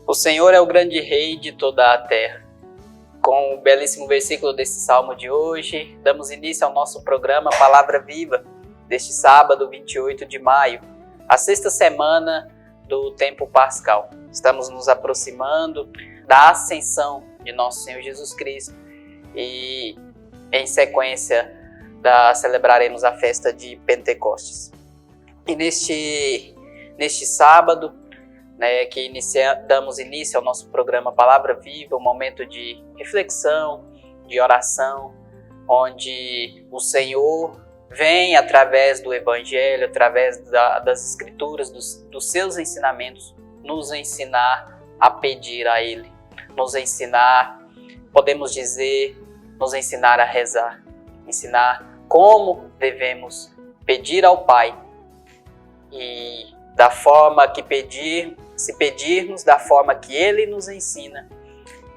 O Senhor é o grande rei de toda a terra. Com o belíssimo versículo desse salmo de hoje, damos início ao nosso programa Palavra Viva, deste sábado, 28 de maio, a sexta semana do tempo pascal. Estamos nos aproximando da ascensão de nosso Senhor Jesus Cristo e, em sequência, celebraremos a festa de Pentecostes. E neste sábado, que damos início ao nosso programa Palavra Viva, um momento de reflexão, de oração, onde o Senhor vem através do Evangelho, através das Escrituras, dos seus ensinamentos, nos ensinar a pedir a Ele, nos ensinar, podemos dizer, nos ensinar a rezar, ensinar como devemos pedir ao Pai e da forma que se pedirmos da forma que Ele nos ensina,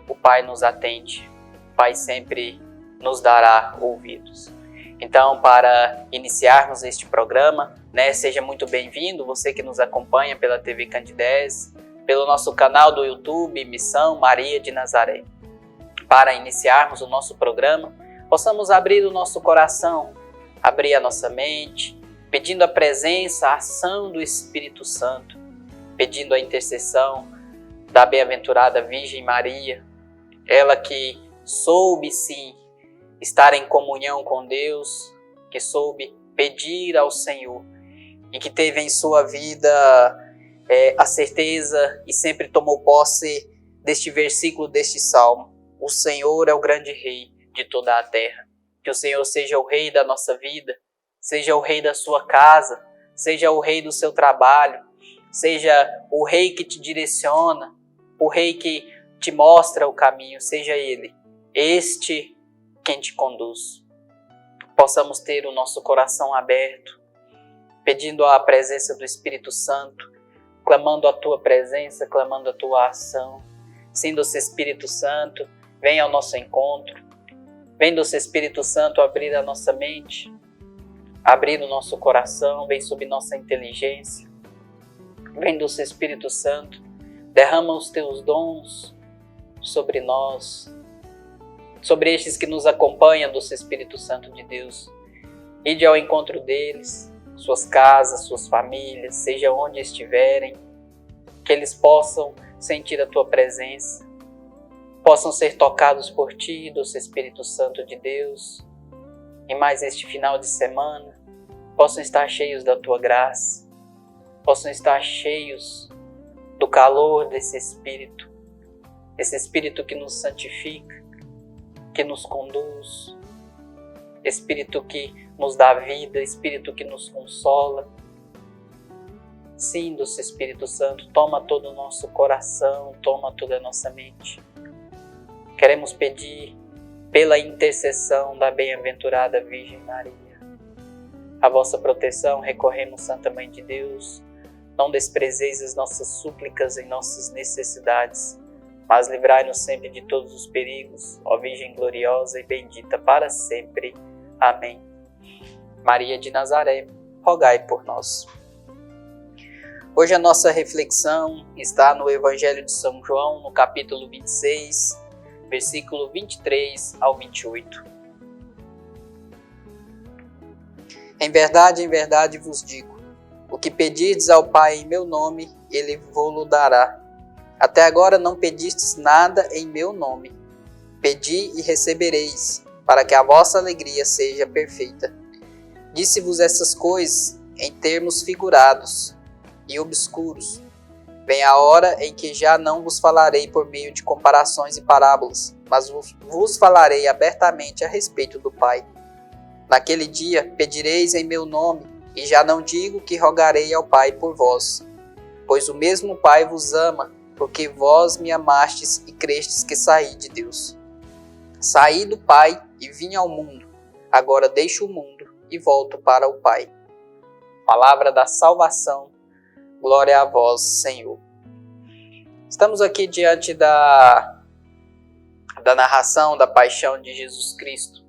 o Pai nos atende, o Pai sempre nos dará ouvidos. Então, para iniciarmos este programa, seja muito bem-vindo, você que nos acompanha pela TV Candidez, pelo nosso canal do YouTube, Missão Maria de Nazaré. Para iniciarmos o nosso programa, possamos abrir o nosso coração, abrir a nossa mente, pedindo a presença, a ação do Espírito Santo, pedindo a intercessão da bem-aventurada Virgem Maria, ela que soube sim estar em comunhão com Deus, que soube pedir ao Senhor e que teve em sua vida a certeza e sempre tomou posse deste versículo, deste salmo. O Senhor é o grande rei de toda a terra. Que o Senhor seja o rei da nossa vida, seja o rei da sua casa, seja o rei do seu trabalho, seja o rei que te direciona, o rei que te mostra o caminho, seja Ele, este quem te conduz. Possamos ter o nosso coração aberto, pedindo a presença do Espírito Santo, clamando a Tua presença, clamando a Tua ação. Sim, doce Espírito Santo, vem ao nosso encontro. Vem, doce Espírito Santo, abrir a nossa mente, abrir o nosso coração, vem sob nossa inteligência. Vem, doce Espírito Santo, derrama os Teus dons sobre nós, sobre estes que nos acompanham, doce Espírito Santo de Deus. Ide ao encontro deles, suas casas, suas famílias, seja onde estiverem, que eles possam sentir a Tua presença, possam ser tocados por Ti, doce Espírito Santo de Deus, e mais este final de semana, possam estar cheios da Tua graça, possam estar cheios do calor desse Espírito, esse Espírito que nos santifica, que nos conduz, Espírito que nos dá vida, Espírito que nos consola. Sim, doce Espírito Santo, toma todo o nosso coração, toma toda a nossa mente. Queremos pedir pela intercessão da bem-aventurada Virgem Maria. A vossa proteção recorremos, Santa Mãe de Deus. Não desprezeis as nossas súplicas em nossas necessidades, mas livrai-nos sempre de todos os perigos, ó Virgem gloriosa e bendita para sempre. Amém. Maria de Nazaré, rogai por nós. Hoje a nossa reflexão está no Evangelho de São João, no capítulo 26, versículo 23 ao 28. Em verdade vos digo, o que pedirdes ao Pai em meu nome, Ele vô-lo dará. Até agora não pedistes nada em meu nome. Pedi e recebereis, para que a vossa alegria seja perfeita. Disse-vos essas coisas em termos figurados e obscuros. Vem a hora em que já não vos falarei por meio de comparações e parábolas, mas vos falarei abertamente a respeito do Pai. Naquele dia pedireis em meu nome, e já não digo que rogarei ao Pai por vós, pois o mesmo Pai vos ama, porque vós me amastes e crestes que saí de Deus. Saí do Pai e vim ao mundo, agora deixo o mundo e volto para o Pai. Palavra da salvação, glória a vós, Senhor. Estamos aqui diante da narração da paixão de Jesus Cristo.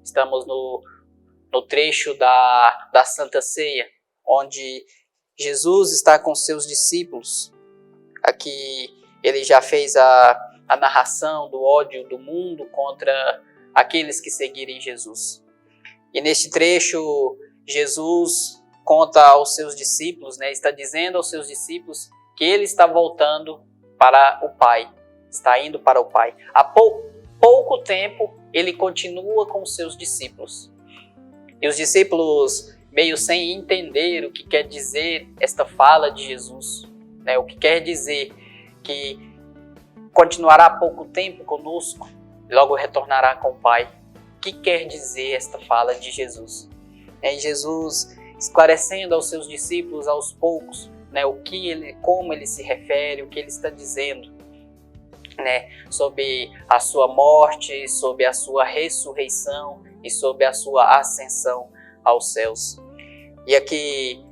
Estamos no trecho da Santa Ceia, onde Jesus está com seus discípulos. Aqui ele já fez a narração do ódio do mundo contra aqueles que seguirem Jesus. E neste trecho, Jesus conta aos seus discípulos, está dizendo aos seus discípulos que ele está voltando para o Pai, está indo para o Pai. Há pouco tempo, ele continua com os seus discípulos. E os discípulos, meio sem entender o que quer dizer esta fala de Jesus, o que quer dizer que continuará pouco tempo conosco, logo retornará com o Pai. O que quer dizer esta fala de Jesus? E Jesus esclarecendo aos seus discípulos aos poucos, como ele se refere, o que ele está dizendo, sobre a sua morte, sobre a sua ressurreição e sobre a sua ascensão aos céus. E aqui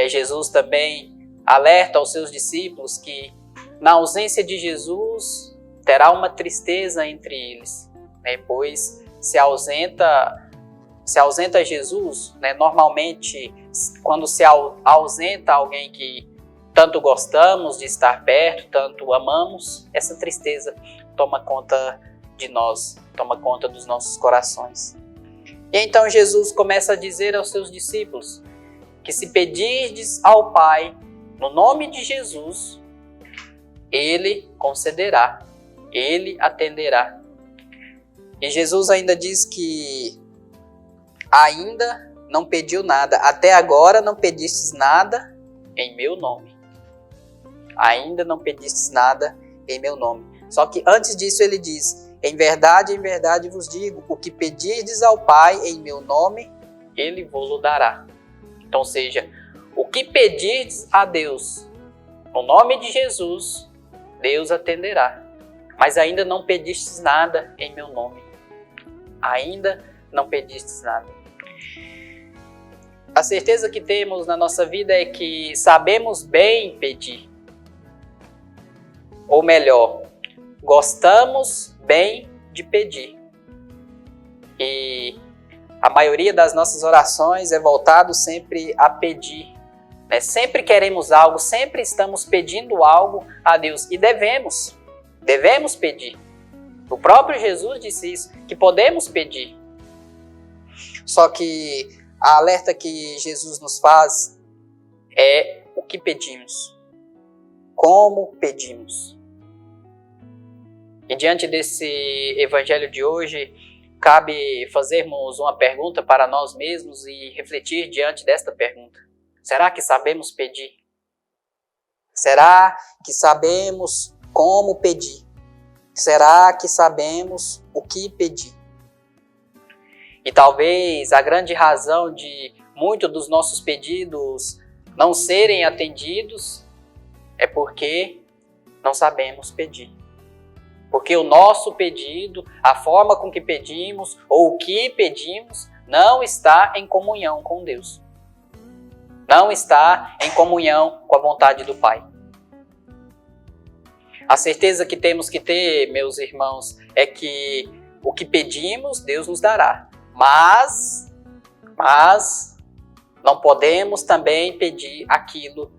Jesus também alerta aos seus discípulos que na ausência de Jesus terá uma tristeza entre eles, pois se ausenta Jesus, normalmente quando se ausenta alguém que tanto gostamos de estar perto, tanto amamos, essa tristeza toma conta de nós, toma conta dos nossos corações. E então Jesus começa a dizer aos seus discípulos que se pedirdes ao Pai no nome de Jesus, Ele concederá, Ele atenderá. E Jesus ainda diz que ainda não pediu nada, até agora não pedistes nada em meu nome. Ainda não pedistes nada em meu nome. Só que antes disso ele diz: em verdade vos digo, o que pedirdes ao Pai em meu nome, Ele vos dará. Então, seja, o que pedirdes a Deus no nome de Jesus, Deus atenderá. Mas ainda não pedistes nada em meu nome. Ainda não pedistes nada. A certeza que temos na nossa vida é que sabemos bem pedir. Ou melhor, gostamos bem de pedir. E a maioria das nossas orações é voltado sempre a pedir. Sempre queremos algo, sempre estamos pedindo algo a Deus. E devemos pedir. O próprio Jesus disse isso, que podemos pedir. Só que a alerta que Jesus nos faz é o que pedimos. Como pedimos. E diante desse evangelho de hoje, cabe fazermos uma pergunta para nós mesmos e refletir diante desta pergunta. Será que sabemos pedir? Será que sabemos como pedir? Será que sabemos o que pedir? E talvez a grande razão de muitos dos nossos pedidos não serem atendidos é porque não sabemos pedir. Porque o nosso pedido, a forma com que pedimos ou o que pedimos, não está em comunhão com Deus. Não está em comunhão com a vontade do Pai. A certeza que temos que ter, meus irmãos, é que o que pedimos, Deus nos dará. Mas não podemos também pedir aquilo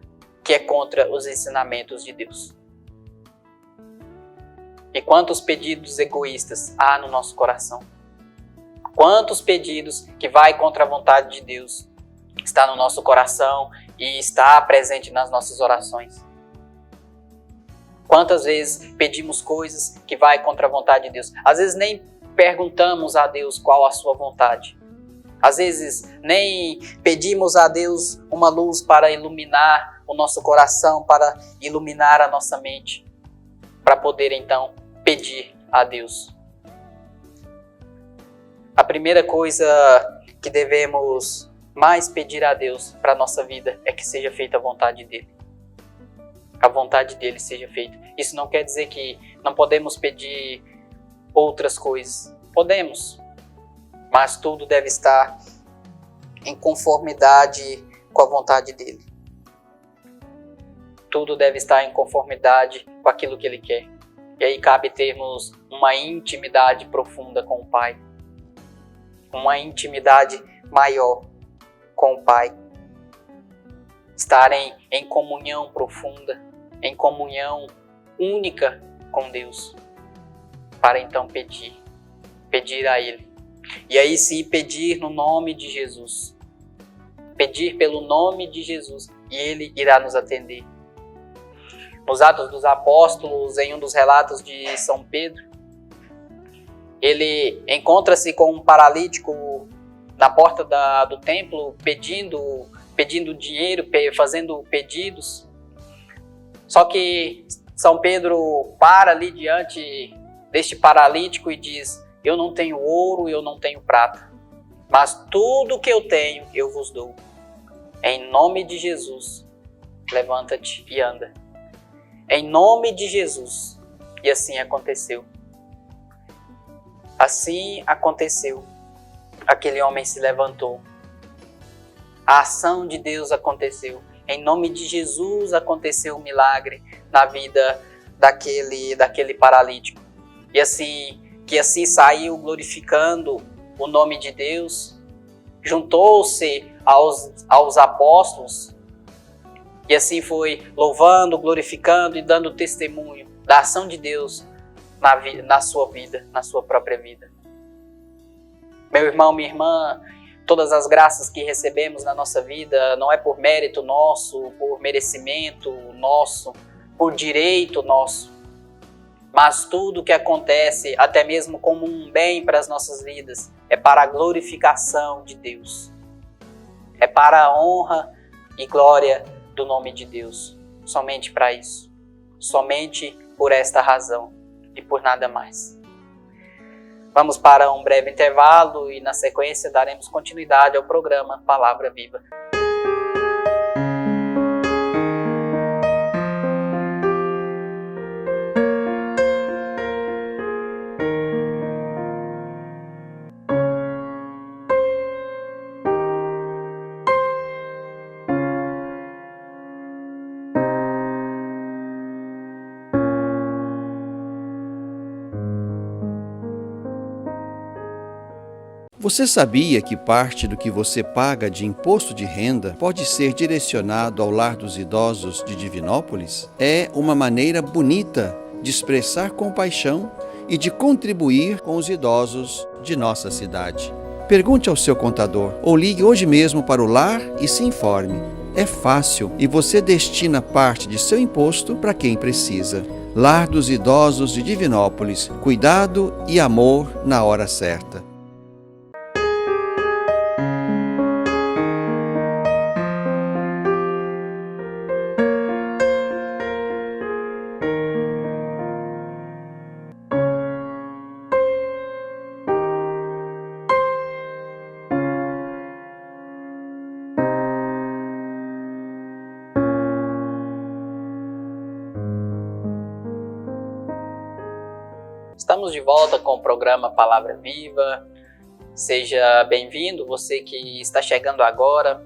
que é contra os ensinamentos de Deus. E quantos pedidos egoístas há no nosso coração? Quantos pedidos que vai contra a vontade de Deus está no nosso coração e está presente nas nossas orações? Quantas vezes pedimos coisas que vai contra a vontade de Deus? Às vezes nem perguntamos a Deus qual a sua vontade. Às vezes nem pedimos a Deus uma luz para iluminar o nosso coração, para iluminar a nossa mente, para poder então pedir a Deus. A primeira coisa que devemos mais pedir a Deus para a nossa vida é que seja feita a vontade dEle. A vontade dEle seja feita. Isso não quer dizer que não podemos pedir outras coisas. Podemos, mas tudo deve estar em conformidade com a vontade dEle. Tudo deve estar em conformidade com aquilo que Ele quer. E aí cabe termos uma intimidade profunda com o Pai. Uma intimidade maior com o Pai. Estarem em comunhão profunda, em comunhão única com Deus, para então pedir a Ele. E aí sim, pedir no nome de Jesus. Pedir pelo nome de Jesus, e Ele irá nos atender. Nos Atos dos Apóstolos, em um dos relatos de São Pedro, ele encontra-se com um paralítico na porta do templo, pedindo dinheiro, fazendo pedidos. Só que São Pedro para ali diante deste paralítico e diz: eu não tenho ouro, eu não tenho prata, mas tudo que eu tenho eu vos dou. Em nome de Jesus, levanta-te e anda. Em nome de Jesus. E assim aconteceu. Assim aconteceu. Aquele homem se levantou. A ação de Deus aconteceu. Em nome de Jesus aconteceu um milagre na vida daquele paralítico. E assim saiu glorificando o nome de Deus, juntou-se aos apóstolos, e assim foi louvando, glorificando e dando testemunho da ação de Deus na sua vida, na sua própria vida. Meu irmão, minha irmã, todas as graças que recebemos na nossa vida não é por mérito nosso, por merecimento nosso, por direito nosso, mas tudo que acontece, até mesmo como um bem para as nossas vidas, é para a glorificação de Deus. É para a honra e glória do nome de Deus. Somente para isso. Somente por esta razão e por nada mais. Vamos para um breve intervalo e na sequência daremos continuidade ao programa Palavra Viva. Você sabia que parte do que você paga de imposto de renda pode ser direcionado ao Lar dos Idosos de Divinópolis? É uma maneira bonita de expressar compaixão e de contribuir com os idosos de nossa cidade. Pergunte ao seu contador ou ligue hoje mesmo para o lar e se informe. É fácil e você destina parte de seu imposto para quem precisa. Lar dos Idosos de Divinópolis. Cuidado e amor na hora certa. Estamos de volta com o programa Palavra Viva. Seja bem-vindo, você que está chegando agora,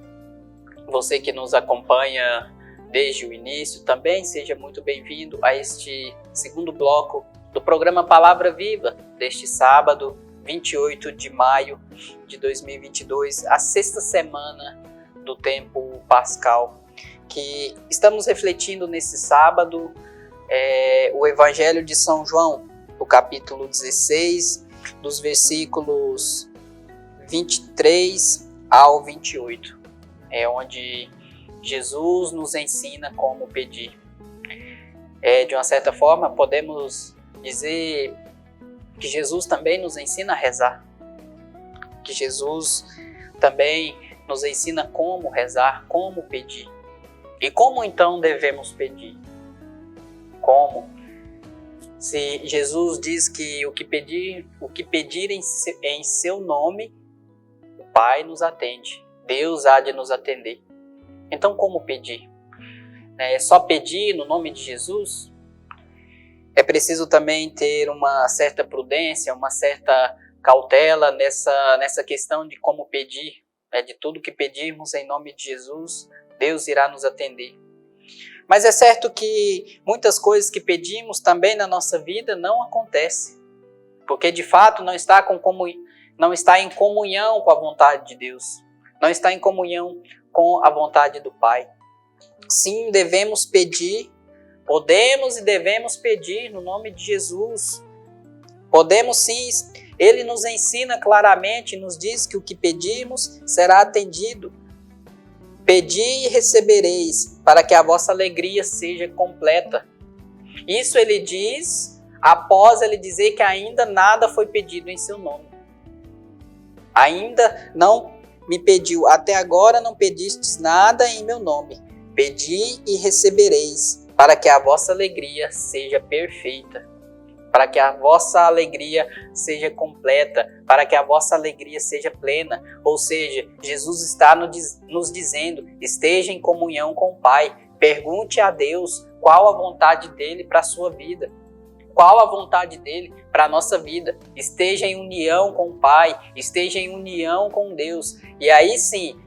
você que nos acompanha desde o início, também seja muito bem-vindo a este segundo bloco do programa Palavra Viva, deste sábado, 28 de maio de 2022, a sexta semana do tempo pascal, que estamos refletindo nesse sábado o Evangelho de São João, o capítulo 16, dos versículos 23 ao 28. É onde Jesus nos ensina como pedir. De uma certa forma, podemos dizer que Jesus também nos ensina a rezar. Que Jesus também nos ensina como rezar, como pedir. E como então devemos pedir? Como? Se Jesus diz que o que pedir em seu nome, o Pai nos atende. Deus há de nos atender. Então, como pedir? É só pedir no nome de Jesus? É preciso também ter uma certa prudência, uma certa cautela nessa questão de como pedir. De tudo que pedirmos em nome de Jesus, Deus irá nos atender. Mas é certo que muitas coisas que pedimos também na nossa vida não acontecem. Porque de fato não está em comunhão com a vontade de Deus. Não está em comunhão com a vontade do Pai. Sim, devemos pedir, Podemos e devemos pedir no nome de Jesus. Podemos sim. Ele nos ensina claramente, nos diz que o que pedimos será atendido. Pedi e recebereis, para que a vossa alegria seja completa. Isso ele diz após ele dizer que ainda nada foi pedido em seu nome. Ainda não me pediu, até agora não pedistes nada em meu nome. Pedi e recebereis, para que a vossa alegria seja perfeita. Para que a vossa alegria seja completa, para que a vossa alegria seja plena. Ou seja, Jesus está nos dizendo, esteja em comunhão com o Pai. Pergunte a Deus qual a vontade dele para a sua vida. Qual a vontade dele para a nossa vida. Esteja em união com o Pai, esteja em união com Deus. E aí sim,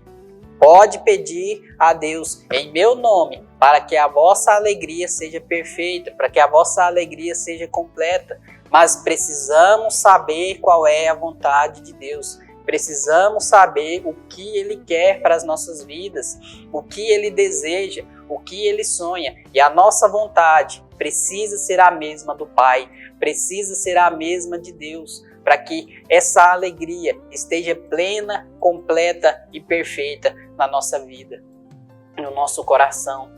pode pedir a Deus em meu nome, para que a vossa alegria seja perfeita, para que a vossa alegria seja completa. Mas precisamos saber qual é a vontade de Deus. Precisamos saber o que Ele quer para as nossas vidas, o que Ele deseja, o que Ele sonha. E a nossa vontade precisa ser a mesma do Pai, precisa ser a mesma de Deus, para que essa alegria esteja plena, completa e perfeita na nossa vida, no nosso coração.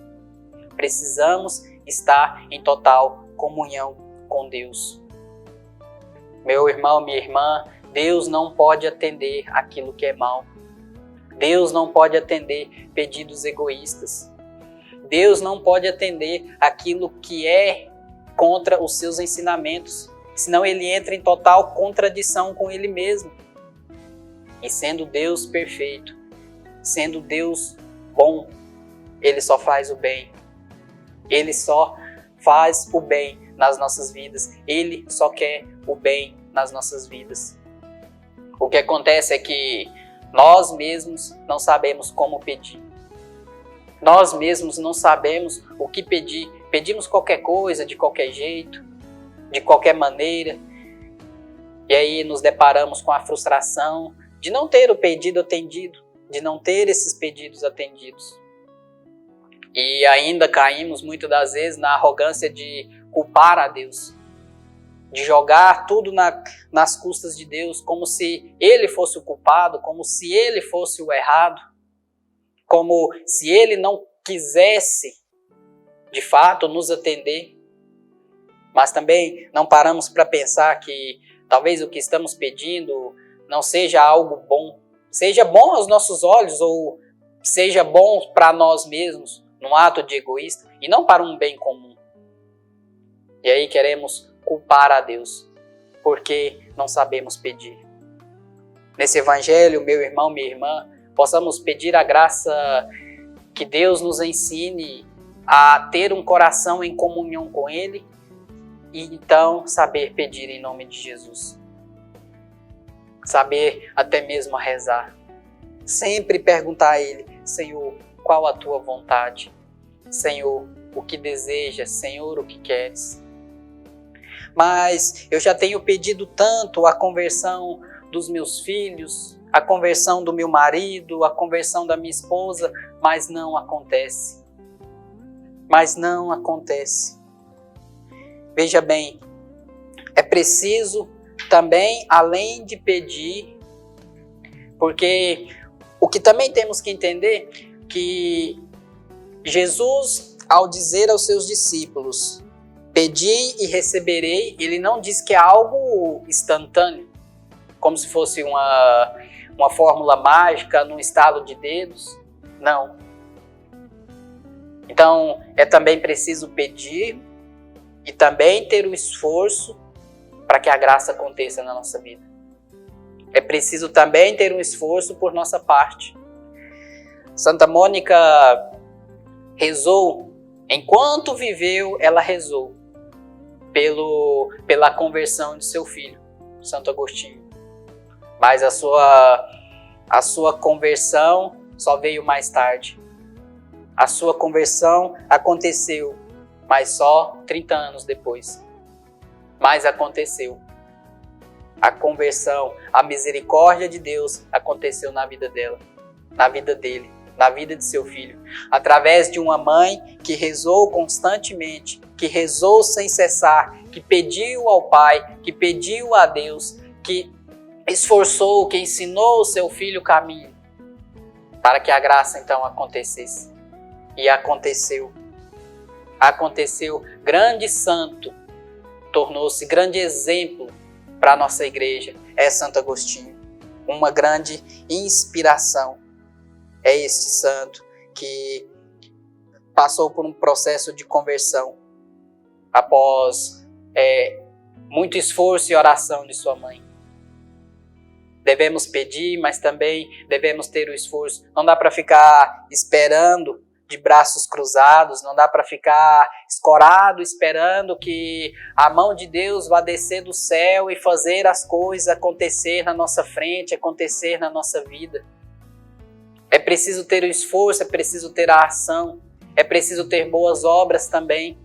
Precisamos estar em total comunhão com Deus. Meu irmão, minha irmã, Deus não pode atender aquilo que é mal. Deus não pode atender pedidos egoístas. Deus não pode atender aquilo que é contra os seus ensinamentos, senão ele entra em total contradição com ele mesmo. E sendo Deus perfeito, sendo Deus bom, ele só faz o bem. Ele só faz o bem nas nossas vidas. Ele só quer o bem nas nossas vidas. O que acontece é que nós mesmos não sabemos como pedir. Nós mesmos não sabemos o que pedir. Pedimos qualquer coisa, de qualquer jeito, de qualquer maneira. E aí nos deparamos com a frustração de não ter o pedido atendido, de não ter esses pedidos atendidos. E ainda caímos muitas das vezes na arrogância de culpar a Deus, de jogar tudo nas custas de Deus, como se Ele fosse o culpado, como se Ele fosse o errado, como se Ele não quisesse, de fato, nos atender. Mas também não paramos para pensar que talvez o que estamos pedindo não seja algo bom, seja bom aos nossos olhos ou seja bom para nós mesmos, num ato de egoísta, e não para um bem comum. E aí queremos culpar a Deus, porque não sabemos pedir. Nesse evangelho, meu irmão, minha irmã, possamos pedir a graça que Deus nos ensine a ter um coração em comunhão com Ele e então saber pedir em nome de Jesus. Saber até mesmo rezar. Sempre perguntar a Ele, Senhor, qual a Tua vontade? Senhor, o que desejas? Senhor, o que queres? Mas eu já tenho pedido tanto a conversão dos meus filhos, a conversão do meu marido, a conversão da minha esposa, mas não acontece. Mas não acontece. Veja bem, é preciso também, além de pedir, porque o que também temos que entender, que Jesus, ao dizer aos seus discípulos, pedi e receberei, ele não diz que é algo instantâneo, como se fosse uma fórmula mágica num estalo de dedos. Não. Então, é também preciso pedir e também ter o esforço para que a graça aconteça na nossa vida. É preciso também ter um esforço por nossa parte. Santa Mônica rezou, enquanto viveu, ela rezou pela conversão de seu filho, Santo Agostinho. Mas a sua conversão só veio mais tarde. A sua conversão aconteceu, mas só 30 anos depois. Mas aconteceu. A conversão, a misericórdia de Deus aconteceu na vida dela, na vida dele. na vida de seu filho, através de uma mãe que rezou constantemente, que rezou sem cessar, que pediu ao Pai, que pediu a Deus, que esforçou, que ensinou o seu filho o caminho, para que a graça então acontecesse. E aconteceu. Aconteceu. Grande santo, tornou-se grande exemplo para a nossa igreja. É Santo Agostinho. Uma grande inspiração. É este santo que passou por um processo de conversão após muito esforço e oração de sua mãe. Devemos pedir, mas também devemos ter o esforço. Não dá para ficar esperando de braços cruzados, não dá para ficar escorado esperando que a mão de Deus vá descer do céu e fazer as coisas acontecer na nossa frente, acontecer na nossa vida. É preciso ter o esforço, é preciso ter a ação, é preciso ter boas obras também.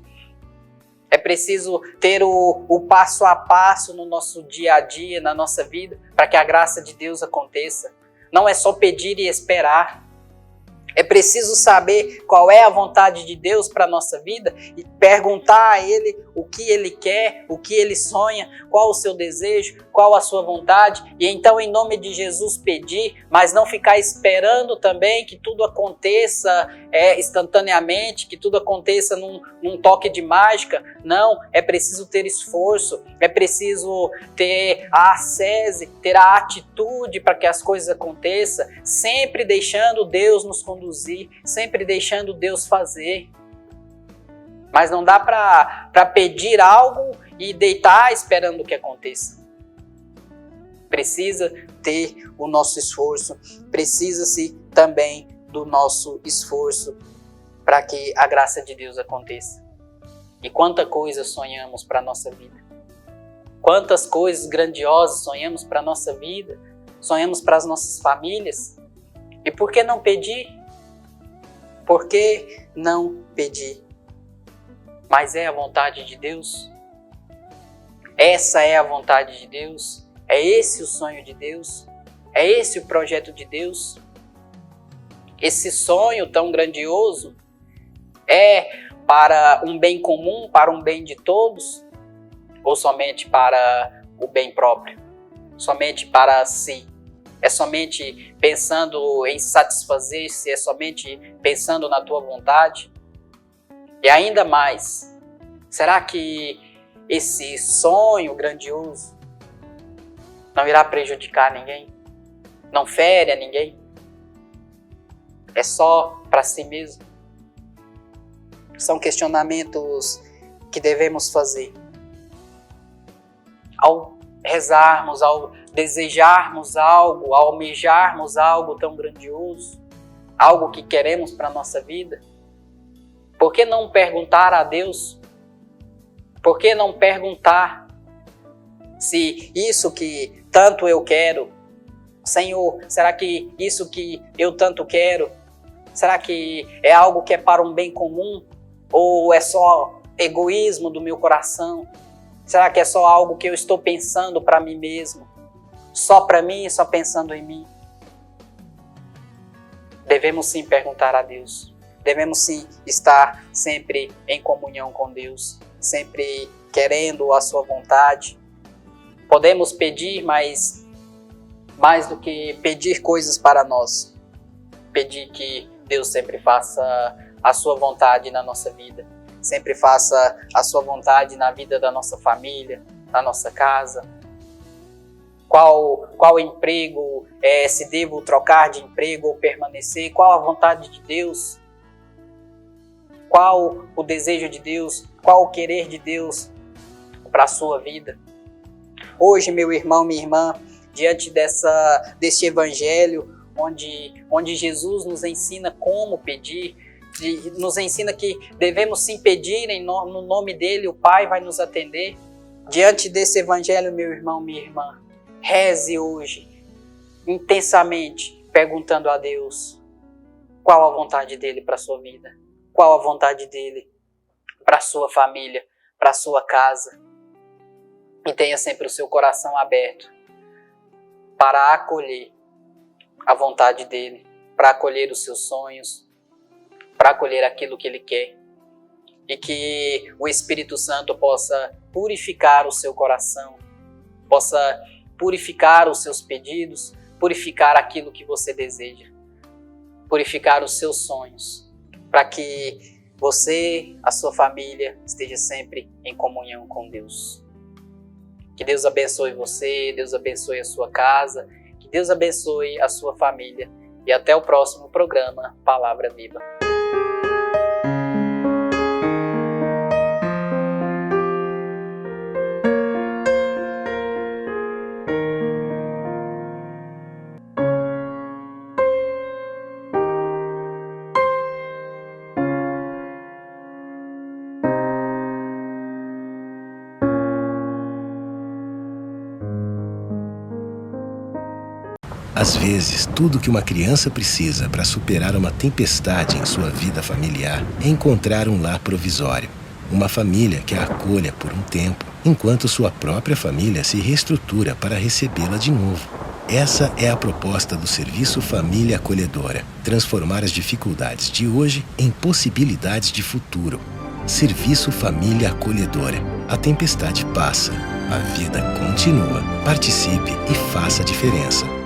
É preciso ter o passo a passo no nosso dia a dia, na nossa vida, para que a graça de Deus aconteça. Não é só pedir e esperar. É preciso saber qual é a vontade de Deus para a nossa vida e perguntar a Ele o que Ele quer, o que Ele sonha, qual o seu desejo, qual a sua vontade. E então, em nome de Jesus, pedir, mas não ficar esperando também que tudo aconteça instantaneamente, que tudo aconteça num toque de mágica. Não, é preciso ter esforço, é preciso ter a ascese, ter a atitude para que as coisas aconteçam, sempre deixando Deus nos conduzir, sempre deixando Deus fazer. Mas não dá para pedir algo e deitar esperando que aconteça. Precisa ter o nosso esforço, precisa-se também do nosso esforço para que a graça de Deus aconteça. E quanta coisa sonhamos para a nossa vida. Quantas coisas grandiosas sonhamos para a nossa vida, sonhamos para as nossas famílias. E por que não pedir? Por que não pedir? Mas é a vontade de Deus? Essa é a vontade de Deus? É esse o sonho de Deus? É esse o projeto de Deus? Esse sonho tão grandioso é para um bem comum, para um bem de todos? Ou somente para o bem próprio? Somente para si? É somente pensando em satisfazer-se? É somente pensando na tua vontade? E ainda mais, será que esse sonho grandioso não irá prejudicar ninguém? Não fere a ninguém? É só para si mesmo? São questionamentos que devemos fazer. Ao rezarmos, ao desejarmos algo, ao almejarmos algo tão grandioso, algo que queremos para a nossa vida, por que não perguntar a Deus? Por que não perguntar se isso que tanto eu quero, Senhor, será que isso que eu tanto quero, será que é algo que é para um bem comum? Ou é só egoísmo do meu coração? Será que é só algo que eu estou pensando para mim mesmo? Só para mim, só pensando em mim? Devemos sim perguntar a Deus. Devemos sim estar sempre em comunhão com Deus, sempre querendo a sua vontade. Podemos pedir, mas mais do que pedir coisas para nós, pedir que Deus sempre faça a sua vontade na nossa vida, sempre faça a sua vontade na vida da nossa família, na nossa casa. Qual emprego, se devo trocar de emprego ou permanecer, qual a vontade de Deus, qual o desejo de Deus, qual o querer de Deus para a sua vida. Hoje, meu irmão, minha irmã, diante deste evangelho, onde Jesus nos ensina como pedir, nos ensina que devemos sim pedir no nome dele, o Pai vai nos atender. Diante desse evangelho, meu irmão, minha irmã, reze hoje, intensamente, perguntando a Deus qual a vontade dele para a sua vida, qual a vontade dele para a sua família, para a sua casa. E tenha sempre o seu coração aberto para acolher a vontade dele para acolher os seus sonhos, para acolher aquilo que Ele quer. E que o Espírito Santo possa purificar o seu coração, possa purificar os seus pedidos, purificar aquilo que você deseja, purificar os seus sonhos, para que você, a sua família, esteja sempre em comunhão com Deus. Que Deus abençoe você, Deus abençoe a sua casa, que Deus abençoe a sua família. E até o próximo programa, Palavra Viva. Às vezes, tudo que uma criança precisa para superar uma tempestade em sua vida familiar é encontrar um lar provisório. Uma família que a acolha por um tempo, enquanto sua própria família se reestrutura para recebê-la de novo. Essa é a proposta do Serviço Família Acolhedora: transformar as dificuldades de hoje em possibilidades de futuro. Serviço Família Acolhedora. A tempestade passa, a vida continua. Participe e faça a diferença.